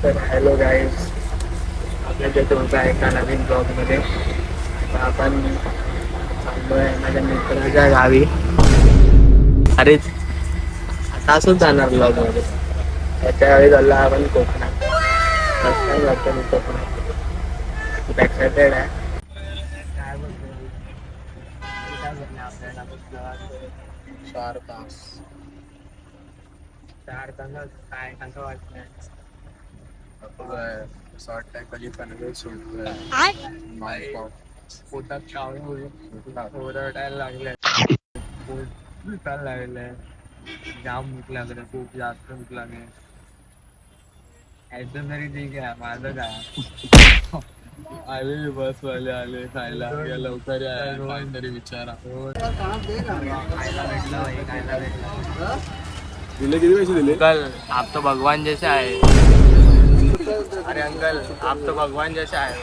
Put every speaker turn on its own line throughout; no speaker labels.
तर hello guys, आपल्या तुमचा एका नवीन ब्लॉगमध्ये. आता आपण चाललोय माझ्या मित्राच्या गावी. अरे आता असंच जाणार ब्लॉगमध्ये. त्याच्या गावी चाललो आपण कोकणात. फर्स्ट टाइम जातो मी कोकणात. खूप एक्सायटेड आहे. काय बोलतो काय झालं आपल्याला बसला 4 तास. 4 तासात काय कसं वाटतंय? असं वाटतंय कधी पनवेल सोडतोय. पोटात कावळे ओरडायला लागले. पोट दुखायला लागलंय. जाम भूक लागले, खूप जास्त भूक लागले. यायचं तरी ठीक आहे, माझं काय आले बसवाले आले खायला लवकर काहीतरी विचारा. खायला भेटलं भाई, खायला भेटलं. दिले किती पैसे दिले? अंकल आप तो भगवान जैसे आहे. अरे अंकल आप तो भगवान जैसे आहे.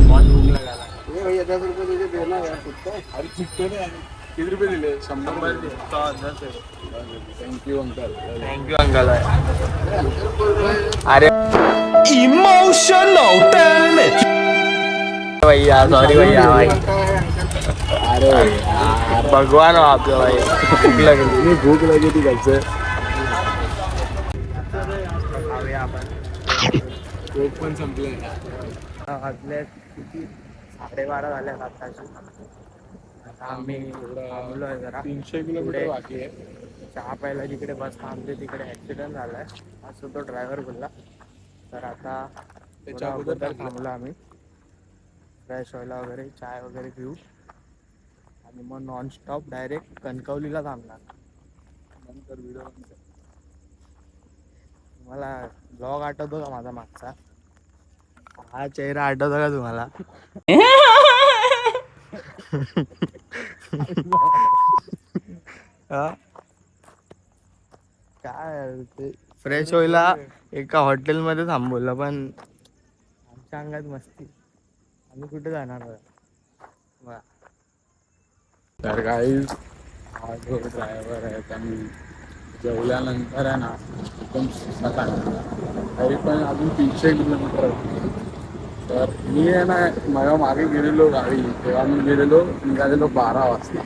बहुत भूक लगा था. 10 रुपये देना यार कुत्ता. अरे चिकतो नाही. किती रुपये दिले? 100 10 थँक्यू अंकल. Thank you uncle. अरे इमोशनल डॅमेज भैया, सॉरी भैया भाई. अरे भगवान हो आप भाई. भूक लगी थी कब से. कोक पण संपले. वाजले किती 12:30 झाल्या आताची. आता आम्ही थांबलोय जरा. 300 किलोमीटर बाकी आहे. चहा प्यायला जिकडे बस थांबते तिकडे ऍक्सिडेंट झालाय असं तो ड्रायव्हर बोलला. तर आता त्याच्या अगोदर थांबलो आम्ही. फ्रेश व्हायला वगैरे, चाय वगैरे घेऊ आणि मग नॉनस्टॉप डायरेक्ट कणकवलीला थांबणार. नंतर व्हिडिओ तुम्हाला ब्लॉग आठवतो का माझा मागचा? हा चेहरा आठवतो का तुम्हाला? काय ते फ्रेश व्हायला एका हॉटेलमध्ये थांबवलं, पण आमच्या अंगात मस्ती. आम्ही कुठे जाणार? तर काही हा जो ड्रायव्हर आहे त्यांनी जेवल्यानंतर आहे ना एकदम सुसाट आणला. तरी पण अजून 300 किलोमीटर. तर मी आहे ना माझ्या मागे गेलेलो गावी, तेव्हा मी निघालेलो 12 वाजता.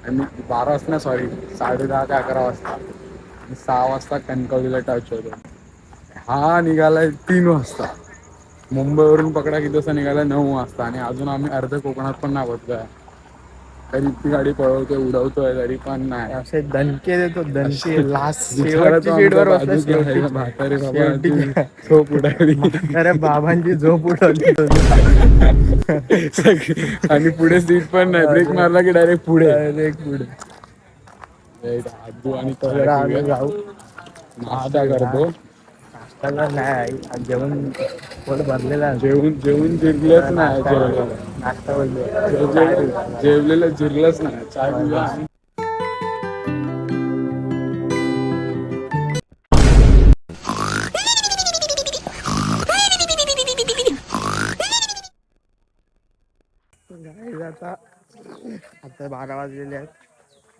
आणि 12 वाजता सॉरी 10:30 ते 11 वाजता आणि 6 वाजता कणकवलीला टच होतो. हा निघालाय 3 वाजता. मुंबईवरून पकडा किती वाजता निघालाय? 9 वाजता. आणि अजून आम्ही अर्ध्या कोकणात पण नाही पोहोचलोय. तरी ती गाडी पळवतोय, उडवतोय, तरी पण नाही. असे दणके देतो, दणके. लास्ट शेवटची सीटवर बसला. झोप उडाली. अरे बाबांची झोप उडवली. आणि पुढे सीट पण नाही. ब्रेक मारला की डायरेक्ट पुढे. आम्ही जाऊ नाश्ता करतो. नाश्ता नाही, जेवण पोट भरलेला. जेवून जिरलेच नाही. नाश्ता जेवलेलं जिरलंच नाही. चाय पिऊया. आता 12 वाजलेले आहेत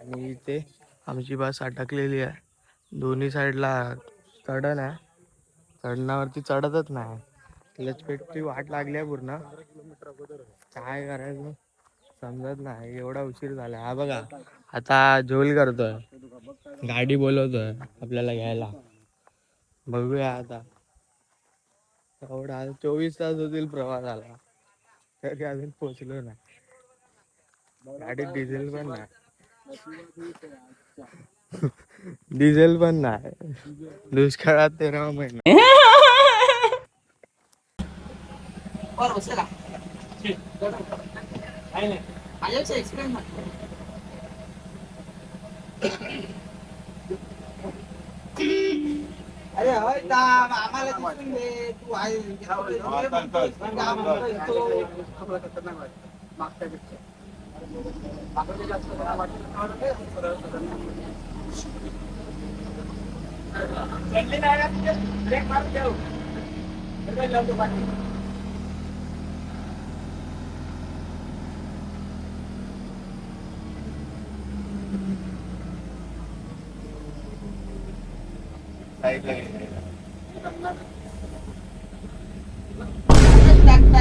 आणि इथे आमची बस अटकलेली आहे. दोन्ही साईडला चढण आहे. चढणावरती चढतच नाही. क्लचपेटची वाट लागली आहे पूर्ण. काय करायचं समजत नाही, एवढा उशीर झाला. हा बघा आता झोल करतोय, गाडी बोलवतोय आपल्याला घ्यायला. बघूया आता. एवढा 24 तास होतील प्रवासाला, तरी अजून पोहोचलो नाही. गाडीत डिझेल पण नाही. डिझेल पण नाही. दुष्काळात 13वा महिना. अरे आम्हाला दिसून दे तू आहे.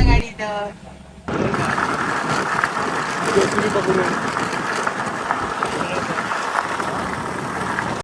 गाडी तर
तुम्ही पकडून